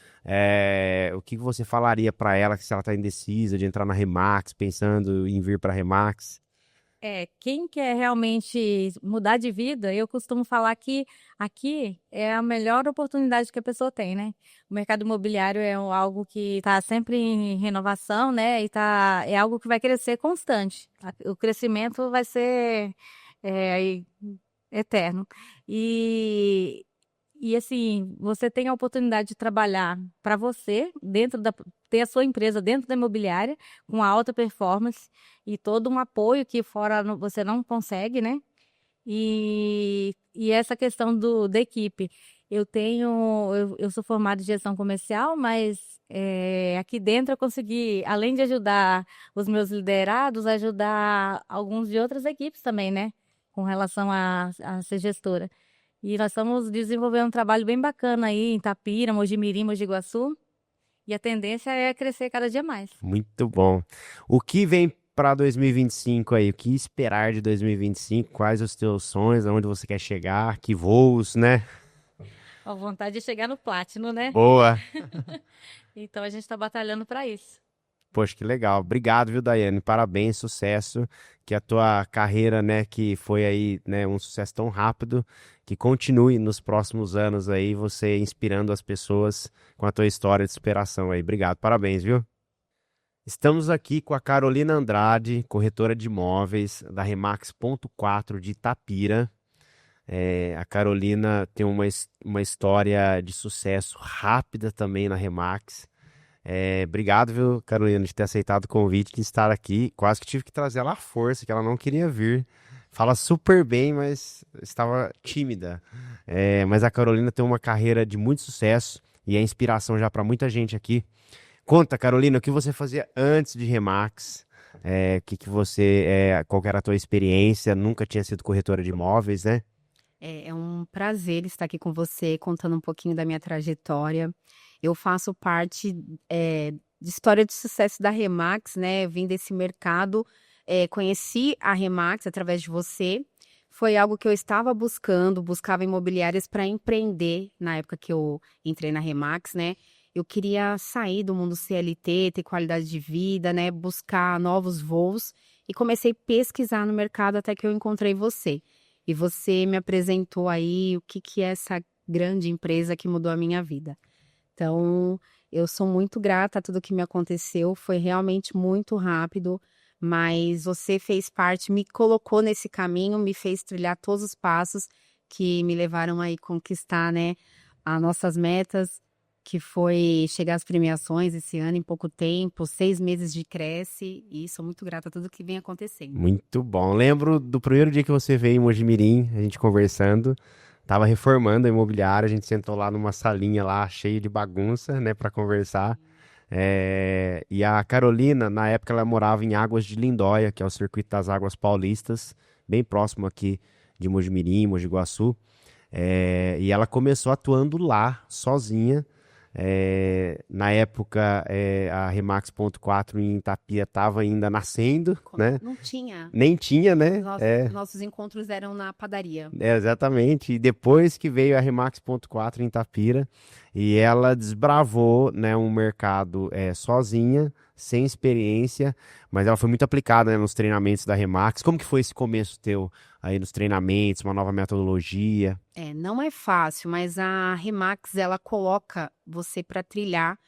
o que você falaria para ela se ela está indecisa de entrar na Remax, pensando em vir para a Remax? Quem quer realmente mudar de vida, eu costumo falar que aqui é a melhor oportunidade que a pessoa tem, né? O mercado imobiliário é algo que está sempre em renovação, né? E é algo que vai crescer constante. O crescimento vai ser eterno. E assim, você tem a oportunidade de trabalhar para você, ter a sua empresa dentro da imobiliária, com alta performance e todo um apoio que fora você não consegue, né? E essa questão da equipe. Eu sou formada em gestão comercial, mas aqui dentro eu consegui, além de ajudar os meus liderados, ajudar alguns de outras equipes também, né? Com relação a ser gestora. E nós estamos desenvolvendo um trabalho bem bacana aí em Itapira, Mojimirim, Mogi Guaçu. E a tendência é crescer cada dia mais. Muito bom. O que vem para 2025 aí? O que esperar de 2025? Quais os teus sonhos? Aonde você quer chegar? Que voos, né? A vontade de chegar no Platinum, né? Boa! Então a gente está batalhando para isso. Poxa, que legal. Obrigado, viu, Daiane? Parabéns, sucesso. Que a tua carreira, né, que foi aí, né, um sucesso tão rápido, que continue nos próximos anos aí, você inspirando as pessoas com a tua história de superação aí. Obrigado, parabéns, viu? Estamos aqui com a Carolina Andrade, corretora de imóveis da Remax Ponto 4 de Itapira. A Carolina tem uma história de sucesso rápida também na Remax. Obrigado, viu, Carolina, de ter aceitado o convite de estar aqui. Quase que tive que trazer ela à força, que ela não queria vir. Fala super bem, mas estava tímida. Mas a Carolina tem uma carreira de muito sucesso e é inspiração já para muita gente aqui. Conta, Carolina, o que você fazia antes de Remax? Qual que era a tua experiência? Nunca tinha sido corretora de imóveis, né? É um prazer estar aqui com você, contando um pouquinho da minha trajetória. Eu faço parte de história de sucesso da Remax, né? Vim desse mercado, conheci a Remax através de você. foi algo que eu estava buscava imobiliárias para empreender na época que eu entrei na Remax, né? Eu queria sair do mundo CLT, ter qualidade de vida, né? Buscar novos voos e comecei a pesquisar no mercado até que eu encontrei você. E você me apresentou aí o que é essa grande empresa que mudou a minha vida. Então, eu sou muito grata a tudo que me aconteceu, foi realmente muito rápido, mas você fez parte, me colocou nesse caminho, me fez trilhar todos os passos que me levaram aí conquistar, né, as nossas metas, que foi chegar às premiações esse ano em pouco tempo, 6 meses de Cresce, e sou muito grata a tudo que vem acontecendo. Muito bom. Lembro do primeiro dia que você veio em Mojimirim, a gente conversando. Tava reformando a imobiliária, a gente sentou lá numa salinha lá, cheia de bagunça, né, para conversar. E a Carolina, na época, ela morava em Águas de Lindóia, que é o circuito das águas paulistas, bem próximo aqui de Mojimirim, Mogi Guaçu. E ela começou atuando lá, sozinha. Na época, a Remax.4 em Itapira estava ainda nascendo, né? Não tinha. Nem tinha, né? Nossos encontros eram na padaria. Exatamente. E depois que veio a Remax.4 em Itapira, e ela desbravou, né, um mercado sozinha, sem experiência, mas ela foi muito aplicada, né, nos treinamentos da Remax. Como que foi esse começo teu aí nos treinamentos, uma nova metodologia? Não é fácil, mas a Remax, ela coloca você para trilhar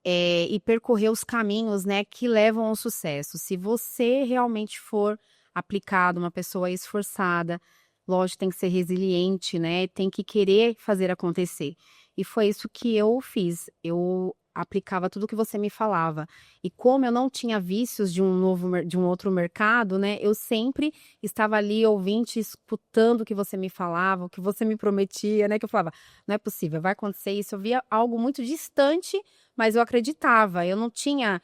e percorrer os caminhos, né, que levam ao sucesso. Se você realmente for aplicado, uma pessoa esforçada, lógico, tem que ser resiliente, né, tem que querer fazer acontecer. E foi isso que eu fiz. Eu aplicava tudo que você me falava. E como eu não tinha vícios de um outro mercado, né, eu sempre estava ali ouvinte, escutando o que você me falava, o que você me prometia, né, que eu falava, não é possível, vai acontecer isso. Eu via algo muito distante, mas eu acreditava, eu não tinha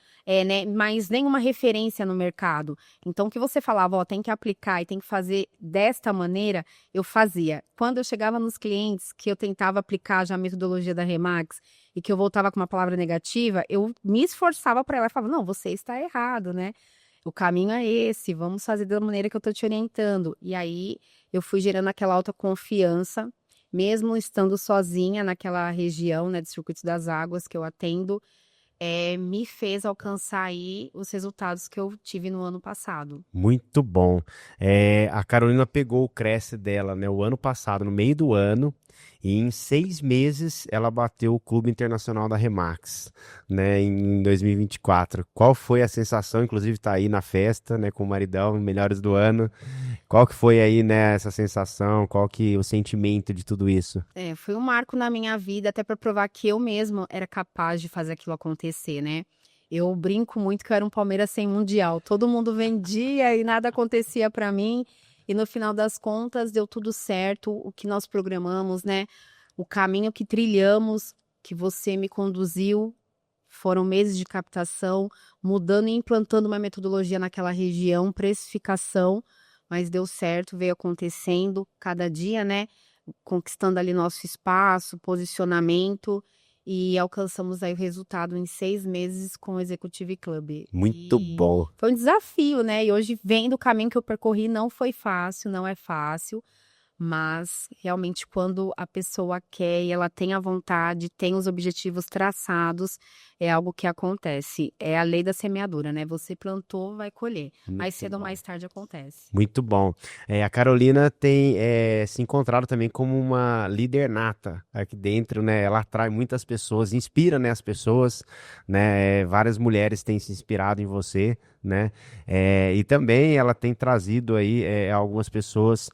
né, mais nenhuma referência no mercado. Então, o que você falava, ó, tem que aplicar e tem que fazer desta maneira, eu fazia. Quando eu chegava nos clientes, que eu tentava aplicar já a metodologia da Remax e que eu voltava com uma palavra negativa, eu me esforçava para ela e falava, não, você está errado, né? O caminho é esse, vamos fazer da maneira que eu estou te orientando. E aí, eu fui gerando aquela autoconfiança, mesmo estando sozinha naquela região, né, de Circuito das Águas que eu atendo, me fez alcançar aí os resultados que eu tive no ano passado. Muito bom. A Carolina pegou o Cresce dela, né, o ano passado, no meio do ano, e em 6 meses ela bateu o Clube Internacional da Remax, né, em 2024. Qual foi a sensação? Inclusive tá aí na festa, né, com o maridão, melhores do ano. Qual que foi aí, né, essa sensação? Qual que o sentimento de tudo isso? Foi um marco na minha vida, até para provar que eu mesma era capaz de fazer aquilo acontecer, né? Eu brinco muito que eu era um Palmeiras sem mundial. Todo mundo vendia e nada acontecia para mim. E no final das contas deu tudo certo. O que nós programamos, né? O caminho que trilhamos, que você me conduziu, foram meses de captação, mudando e implantando uma metodologia naquela região, precificação, mas deu certo, veio acontecendo cada dia, né? Conquistando ali nosso espaço, posicionamento e alcançamos aí o resultado em 6 meses com o Executive Club. Muito bom. Foi um desafio, né? E hoje, vendo o caminho que eu percorri, não foi fácil, não é fácil. Mas, realmente, quando a pessoa quer e ela tem a vontade, tem os objetivos traçados, é algo que acontece. É a lei da semeadura, né? Você plantou, vai colher. Mais cedo ou mais tarde acontece. Muito bom. A Carolina tem se encontrado também como uma líder nata aqui dentro, né? Ela atrai muitas pessoas, inspira, né, as pessoas, né? Várias mulheres têm se inspirado em você, né? E também ela tem trazido aí algumas pessoas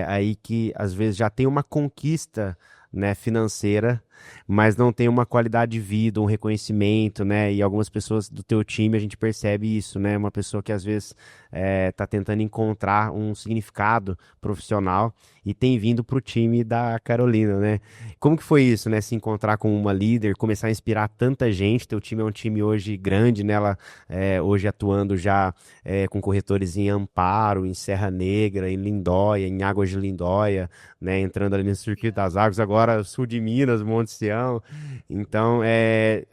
aí que às vezes já tem uma conquista, né, financeira, mas não tem uma qualidade de vida, um reconhecimento, né? E algumas pessoas do teu time, a gente percebe isso, né? Uma pessoa que às vezes tá tentando encontrar um significado profissional e tem vindo pro time da Carolina, né? Como que foi isso, né? Se encontrar com uma líder, começar a inspirar tanta gente. Teu time é um time hoje grande, né? Ela hoje atuando já com corretores em Amparo, em Serra Negra, em Lindóia, em Águas de Lindóia, né? Entrando ali no Circuito das Águas, agora sul de Minas, Montes ancião. Então,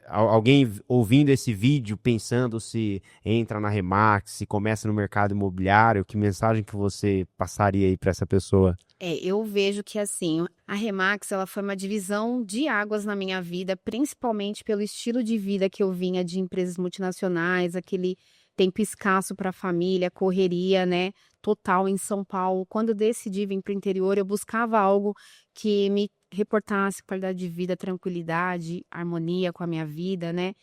alguém ouvindo esse vídeo, pensando se entra na Remax, se começa no mercado imobiliário, que mensagem que você passaria aí para essa pessoa? Eu vejo que assim, a Remax, ela foi uma divisão de águas na minha vida, principalmente pelo estilo de vida que eu vinha de empresas multinacionais, aquele tempo escasso para a família, correria, né, total em São Paulo. Quando eu decidi vir para o interior, eu buscava algo que me reportasse qualidade de vida, tranquilidade, harmonia com a minha vida, né?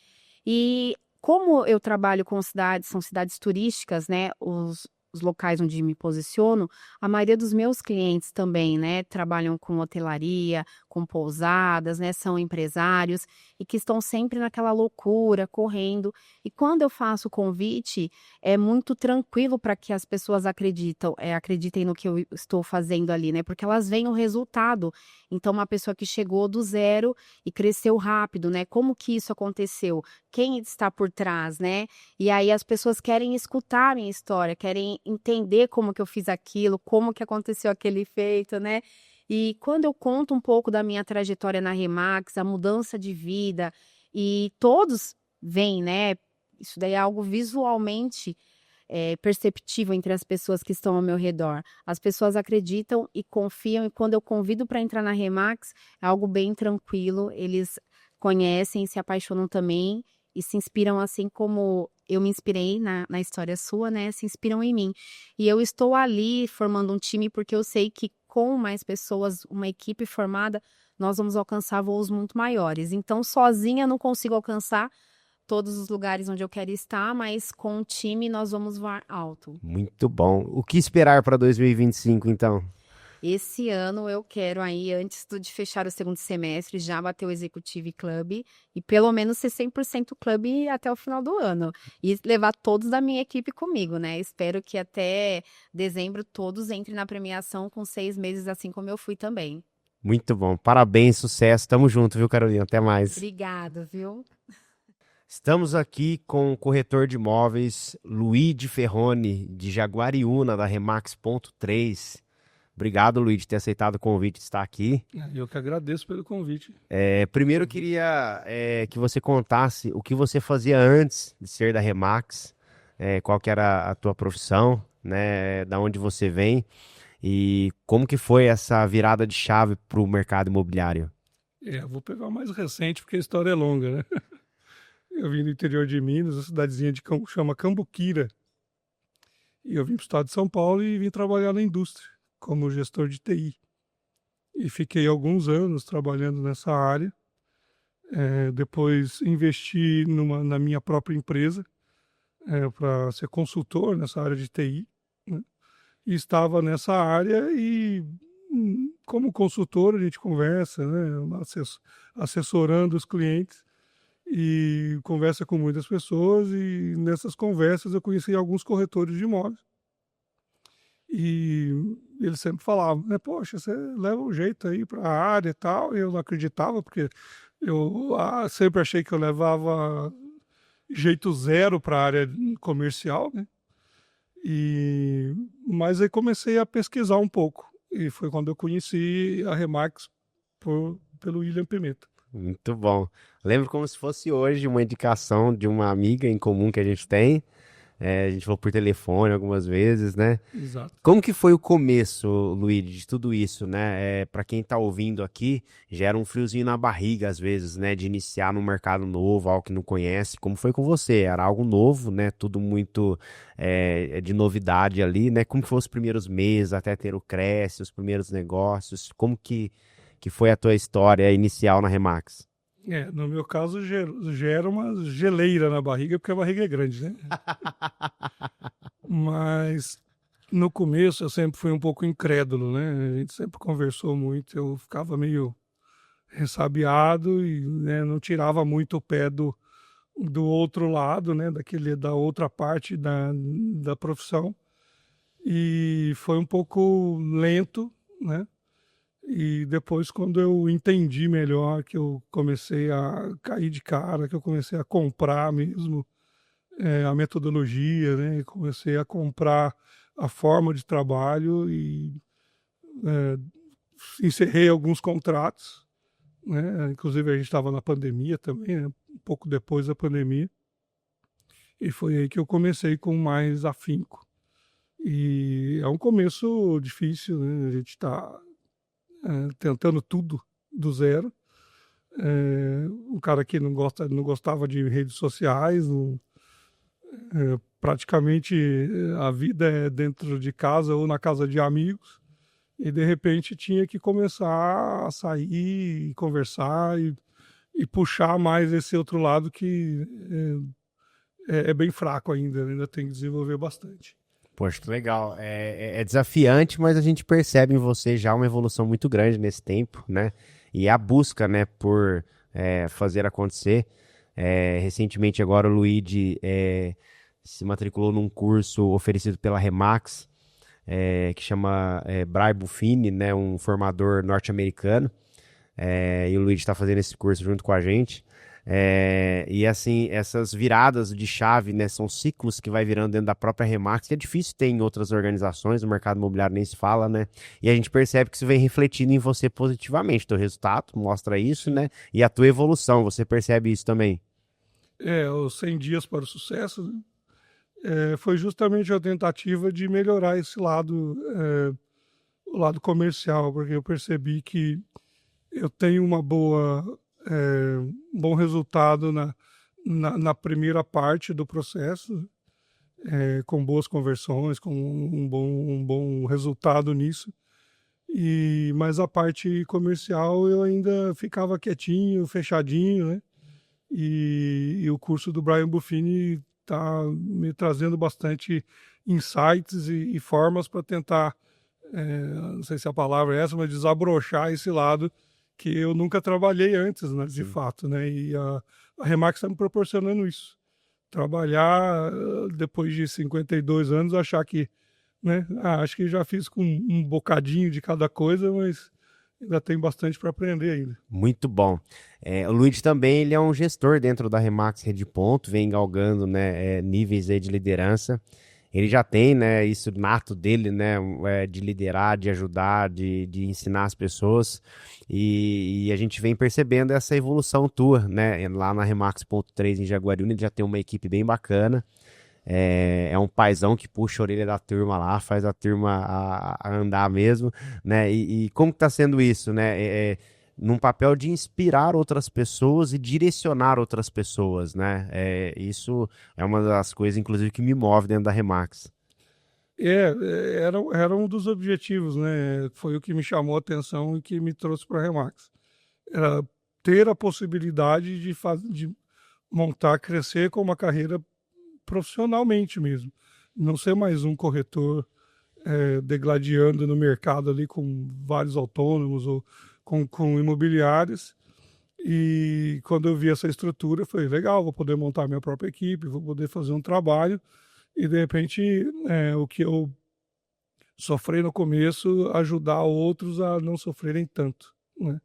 E como eu trabalho com cidades, são cidades turísticas, né? Os locais onde me posiciono, a maioria dos meus clientes também, né, trabalham com hotelaria, com pousadas, né, são empresários e que estão sempre naquela loucura, correndo. E quando eu faço o convite, é muito tranquilo para que as pessoas acreditem no que eu estou fazendo ali, né, porque elas veem o resultado. Então, uma pessoa que chegou do zero e cresceu rápido, né, como que isso aconteceu? Quem está por trás, né? E aí as pessoas querem escutar a minha história, querem entender como que eu fiz aquilo, como que aconteceu aquele feito, né? E quando eu conto um pouco da minha trajetória na Remax, a mudança de vida, e todos veem, né? Isso daí é algo visualmente perceptível entre as pessoas que estão ao meu redor. As pessoas acreditam e confiam, e quando eu convido para entrar na Remax, é algo bem tranquilo, eles conhecem, se apaixonam também e se inspiram assim como eu me inspirei na história sua, né? Se inspiram em mim. E eu estou ali formando um time porque eu sei que com mais pessoas, uma equipe formada, nós vamos alcançar voos muito maiores. Então, sozinha não consigo alcançar todos os lugares onde eu quero estar, mas com o time nós vamos voar alto. Muito bom. O que esperar para 2025, então? Esse ano eu quero aí, antes de fechar o segundo semestre, já bater o Executive Club e pelo menos ser 100% clube até o final do ano. E levar todos da minha equipe comigo, né? Espero que até dezembro todos entrem na premiação com 6 meses, assim como eu fui também. Muito bom. Parabéns, sucesso. Tamo junto, viu, Carolina? Até mais. Obrigada, viu? Estamos aqui com o corretor de imóveis Luigi Ferroni, de Jaguariúna, da Remax.3. Obrigado, Luiz, de ter aceitado o convite de estar aqui. Eu que agradeço pelo convite. Primeiro, eu queria que você contasse o que você fazia antes de ser da Remax, qual que era a tua profissão, né, da onde você vem e como que foi essa virada de chave para o mercado imobiliário. Vou pegar o mais recente porque a história é longa, né? Eu vim do interior de Minas, a cidadezinha chama Cambuquira. E eu vim para o estado de São Paulo e vim trabalhar na indústria como gestor de TI. E fiquei alguns anos trabalhando nessa área. Depois investi na minha própria empresa para ser consultor nessa área de TI. Né? E estava nessa área e, como consultor, a gente conversa, né? Assessorando os clientes e conversa com muitas pessoas. E nessas conversas eu conheci alguns corretores de imóveis. E eles sempre falavam, né, poxa, você leva um jeito aí para a área e tal. E eu não acreditava, porque eu sempre achei que eu levava jeito zero para a área comercial, né? Mas aí comecei a pesquisar um pouco. E foi quando eu conheci a Remax pelo William Pimenta. Muito bom. Lembro como se fosse hoje uma indicação de uma amiga em comum que a gente tem. A gente falou por telefone algumas vezes, né? Exato. Como que foi o começo, Luiz, de tudo isso, né? Para quem tá ouvindo aqui, gera um friozinho na barriga às vezes, né? De iniciar num mercado novo, algo que não conhece. Como foi com você? Era algo novo, né? Tudo muito de novidade ali, né? Como foram os primeiros meses até ter o Cresce, os primeiros negócios? Como que foi a tua história inicial na Remax? No meu caso, gera uma geleira na barriga, porque a barriga é grande, né? Mas no começo eu sempre fui um pouco incrédulo, né? A gente sempre conversou muito, eu ficava meio ressabiado e, né, não tirava muito o pé do outro lado, né? Da outra parte da profissão. E foi um pouco lento, né? E depois, quando eu entendi melhor, que eu comecei a cair de cara, que eu comecei a comprar mesmo a metodologia, né? Comecei a comprar a forma de trabalho e encerrei alguns contratos, né? Inclusive a gente estava na pandemia também, né? Um pouco depois da pandemia. E foi aí que eu comecei com mais afinco. E é um começo difícil, né? A gente está tentando tudo do zero. Um cara que não gostava de redes sociais, praticamente a vida é dentro de casa ou na casa de amigos. E de repente tinha que começar a sair e conversar e puxar mais esse outro lado que é bem fraco ainda tem que desenvolver bastante. Poxa, que legal. É desafiante, mas a gente percebe em você já uma evolução muito grande nesse tempo, né? E a busca, né, por fazer acontecer. Recentemente agora o Luigi se matriculou num curso oferecido pela Remax, que chama Brian Buffini, né, um formador norte-americano. E o Luigi está fazendo esse curso junto com a gente. E assim, essas viradas de chave, né, são ciclos que vai virando dentro da própria Remax, que é difícil ter em outras organizações, no mercado imobiliário nem se fala, né? E a gente percebe que isso vem refletindo em você positivamente. Teu resultado mostra isso, né? E a tua evolução, você percebe isso também. Os 100 dias para o sucesso, né? Foi justamente a tentativa de melhorar esse lado, o lado comercial, porque eu percebi que eu tenho um bom resultado na primeira parte do processo, com boas conversões, com um bom resultado nisso. Mas a parte comercial eu ainda ficava quietinho, fechadinho, né? E o curso do Brian Buffini está me trazendo bastante insights e formas para tentar, não sei se a palavra é essa, mas desabrochar esse lado que eu nunca trabalhei antes, né, de fato, né? E a Remax está me proporcionando isso. Trabalhar depois de 52 anos, achar que, né? Acho que já fiz com um bocadinho de cada coisa, mas ainda tem bastante para aprender ainda. Muito bom. O Luigi também ele é um gestor dentro da Remax Rede Ponto, vem galgando, né, níveis aí de liderança. Ele já tem, né, isso nato dele, né, de liderar, de ajudar, de ensinar as pessoas. E a gente vem percebendo essa evolução tua, né, lá na Remax.3 em Jaguariúna, ele já tem uma equipe bem bacana. É um paizão que puxa a orelha da turma lá, faz a turma a andar mesmo, né? E como que tá sendo isso, né? Num papel de inspirar outras pessoas e direcionar outras pessoas, né? Isso é uma das coisas, inclusive, que me move dentro da Remax. Era um dos objetivos, né? Foi o que me chamou a atenção e que me trouxe para a Remax. Era ter a possibilidade de montar, crescer com uma carreira profissionalmente mesmo. Não ser mais um corretor degladiando no mercado ali com vários autônomos ou com imobiliários. E quando eu vi essa estrutura, eu falei, legal, vou poder montar minha própria equipe, vou poder fazer um trabalho e, de repente, o que eu sofri no começo, ajudar outros a não sofrerem tanto, né?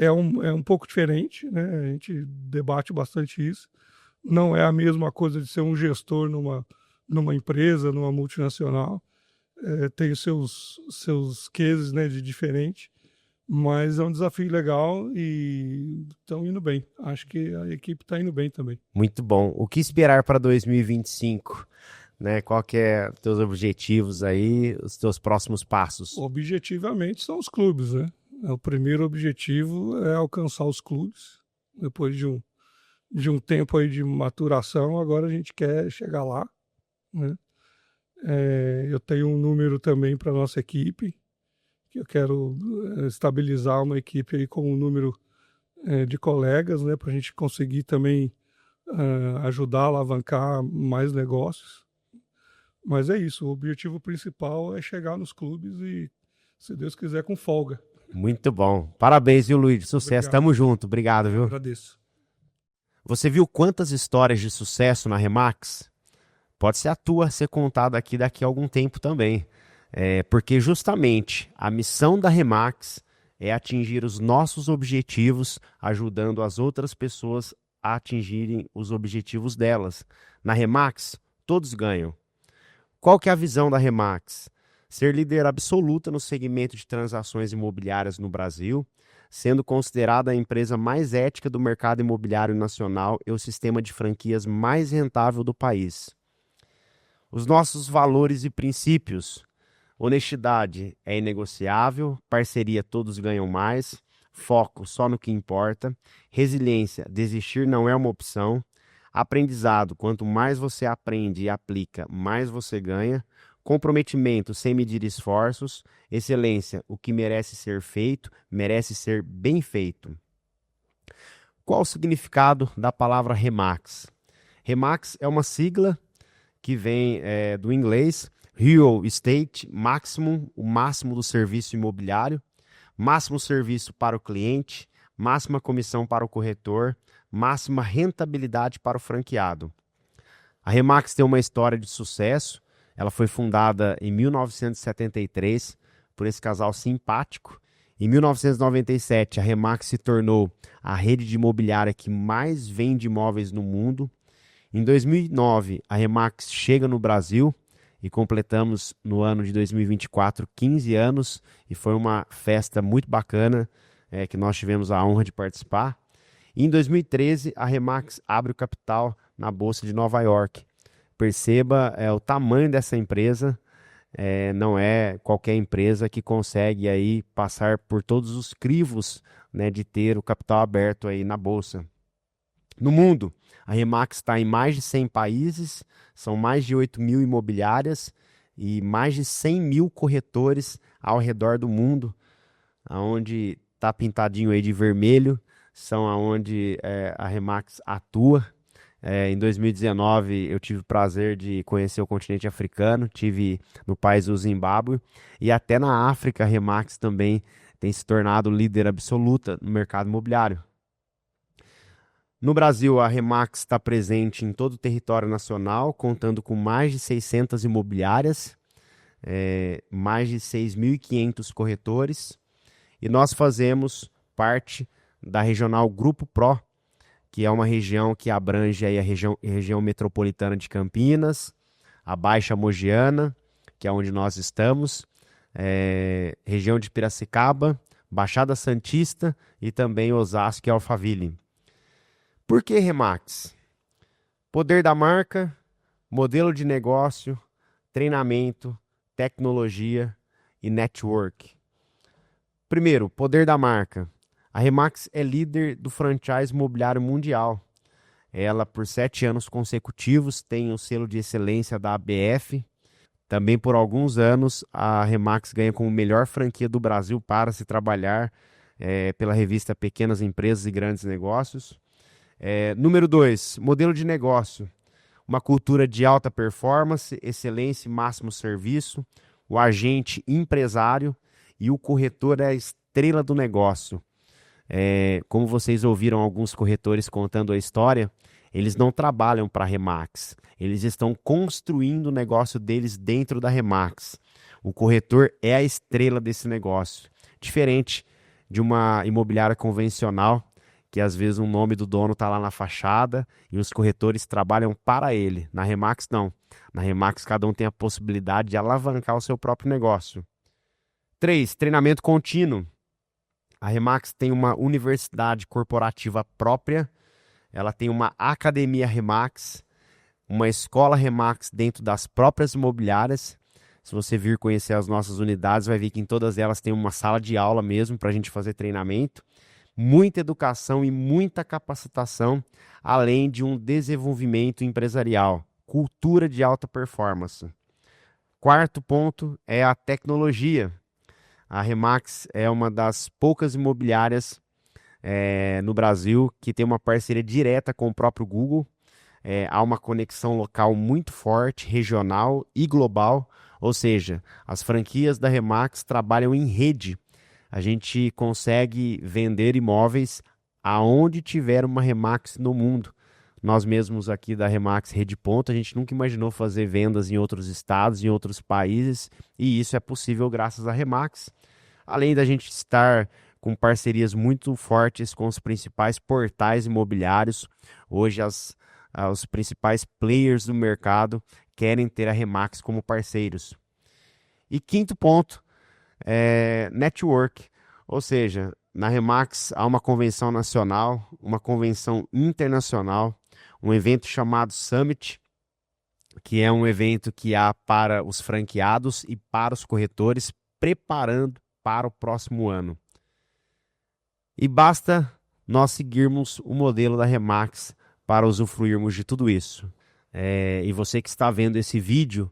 É um pouco diferente, né? A gente debate bastante isso. Não é a mesma coisa de ser um gestor numa empresa, numa multinacional. Tem os seus cases, né, de diferente, mas é um desafio legal e estão indo bem. Acho que a equipe está indo bem também. Muito bom. O que esperar para 2025? Né? Qual que é os teus objetivos aí, os teus próximos passos? Objetivamente são os clubes, né? O primeiro objetivo é alcançar os clubes. Depois de um tempo aí de maturação, agora a gente quer chegar lá, né? Eu tenho um número também para nossa equipe, que eu quero estabilizar uma equipe aí com um número de colegas, né, para a gente conseguir também ajudar a alavancar mais negócios. Mas é isso, o objetivo principal é chegar nos clubes e, se Deus quiser, com folga. Muito bom. Parabéns, viu, Luiz? Sucesso. Obrigado. Tamo junto. Obrigado, viu? Agradeço. Você viu quantas histórias de sucesso na Remax? Pode ser a tua ser contada aqui daqui a algum tempo também. Porque justamente a missão da Remax é atingir os nossos objetivos, ajudando as outras pessoas a atingirem os objetivos delas. Na Remax, todos ganham. Qual que é a visão da Remax? Ser líder absoluta no segmento de transações imobiliárias no Brasil, sendo considerada a empresa mais ética do mercado imobiliário nacional e o sistema de franquias mais rentável do país. Os nossos valores e princípios: honestidade é inegociável, parceria todos ganham mais, foco só no que importa, resiliência, desistir não é uma opção, aprendizado, quanto mais você aprende e aplica, mais você ganha, comprometimento sem medir esforços, excelência, o que merece ser feito, merece ser bem feito. Qual o significado da palavra RE/MAX? RE/MAX é uma sigla que vem do inglês Real Estate Maximum, o máximo do serviço imobiliário, máximo serviço para o cliente, máxima comissão para o corretor, máxima rentabilidade para o franqueado. A RE/MAX tem uma história de sucesso. Ela foi fundada em 1973 por esse casal simpático. Em 1997, a RE/MAX se tornou a rede de imobiliária que mais vende imóveis no mundo. Em 2009, a RE/MAX chega no Brasil e completamos no ano de 2024 15 anos e foi uma festa muito bacana que nós tivemos a honra de participar. E em 2013, a RE/MAX abre o capital na Bolsa de Nova York. Perceba o tamanho dessa empresa, não é qualquer empresa que consegue aí passar por todos os crivos, né, de ter o capital aberto aí na Bolsa. No mundo, a RE/MAX está em mais de 100 países, são mais de 8 mil imobiliárias e mais de 100 mil corretores ao redor do mundo, onde está pintadinho aí de vermelho, são aonde a RE/MAX atua. Em 2019, eu tive o prazer de conhecer o continente africano, tive no país do Zimbábue, e até na África, a RE/MAX também tem se tornado líder absoluta no mercado imobiliário. No Brasil, a RE/MAX está presente em todo o território nacional, contando com mais de 600 imobiliárias, mais de 6.500 corretores, e nós fazemos parte da regional Grupo Pro, que é uma região que abrange aí a região metropolitana de Campinas, a Baixa Mogiana, que é onde nós estamos, região de Piracicaba, Baixada Santista e também Osasco e Alphaville. Por que RE/MAX? Poder da marca, modelo de negócio, treinamento, tecnologia e network. Primeiro, poder da marca. A RE/MAX é líder do franchise imobiliário mundial. Ela, por 7 anos consecutivos, tem o selo de excelência da ABF. Também por alguns anos, a RE/MAX ganha como melhor franquia do Brasil para se trabalhar pela revista Pequenas Empresas e Grandes Negócios. Número 2, modelo de negócio. Uma cultura de alta performance, excelência e máximo serviço. O agente empresário e o corretor é a estrela do negócio. Como vocês ouviram alguns corretores contando a história, eles não trabalham para a RE/MAX. Eles estão construindo o negócio deles dentro da RE/MAX. O corretor é a estrela desse negócio. Diferente de uma imobiliária convencional, que às vezes o nome do dono está lá na fachada e os corretores trabalham para ele. Na RE/MAX, não. Na RE/MAX, cada um tem a possibilidade de alavancar o seu próprio negócio. 3, treinamento contínuo. A RE/MAX tem uma universidade corporativa própria, ela tem uma academia RE/MAX, uma escola RE/MAX dentro das próprias imobiliárias. Se você vir conhecer as nossas unidades, vai ver que em todas elas tem uma sala de aula mesmo para a gente fazer treinamento. Muita educação e muita capacitação, além de um desenvolvimento empresarial, cultura de alta performance. 4º ponto é a tecnologia. A RE/MAX é uma das poucas imobiliárias no Brasil que tem uma parceria direta com o próprio Google. Há uma conexão local muito forte, regional e global, ou seja, as franquias da RE/MAX trabalham em rede. A gente consegue vender imóveis aonde tiver uma RE/MAX no mundo. Nós mesmos aqui da RE/MAX Rede Ponto, a gente nunca imaginou fazer vendas em outros estados, em outros países, e isso é possível graças à RE/MAX. Além da gente estar com parcerias muito fortes com os principais portais imobiliários, hoje os principais players do mercado querem ter a RE/MAX como parceiros. E 5º ponto, network, ou seja, na Remax há uma convenção nacional, uma convenção internacional, um evento chamado Summit, que é um evento que há para os franqueados e para os corretores, preparando para o próximo ano. E basta nós seguirmos o modelo da Remax para usufruirmos de tudo isso. E você que está vendo esse vídeo,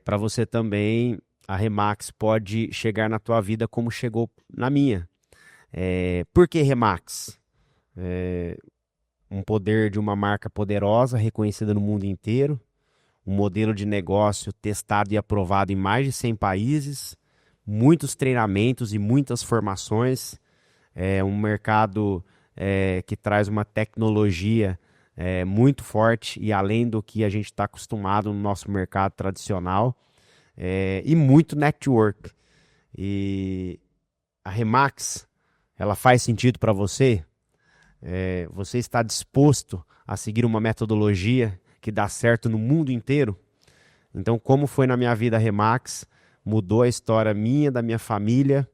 para você também, a Remax pode chegar na tua vida como chegou na minha. Por que Remax? Um poder de uma marca poderosa, reconhecida no mundo inteiro, um modelo de negócio testado e aprovado em mais de 100 países, muitos treinamentos e muitas formações, um mercado que traz uma tecnologia muito forte e além do que a gente está acostumado no nosso mercado tradicional, e muito network. E a Remax, ela faz sentido para você? Você está disposto a seguir uma metodologia que dá certo no mundo inteiro? Então, como foi na minha vida a Remax, mudou a história minha, da minha família,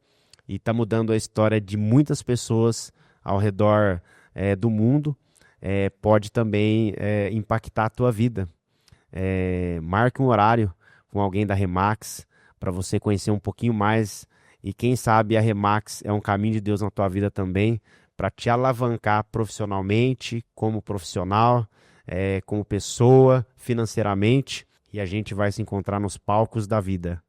e está mudando a história de muitas pessoas ao redor do mundo, pode também impactar a tua vida. Marque um horário com alguém da Remax para você conhecer um pouquinho mais, e quem sabe a Remax é um caminho de Deus na tua vida também, para te alavancar profissionalmente, como profissional, como pessoa, financeiramente, e a gente vai se encontrar nos palcos da vida.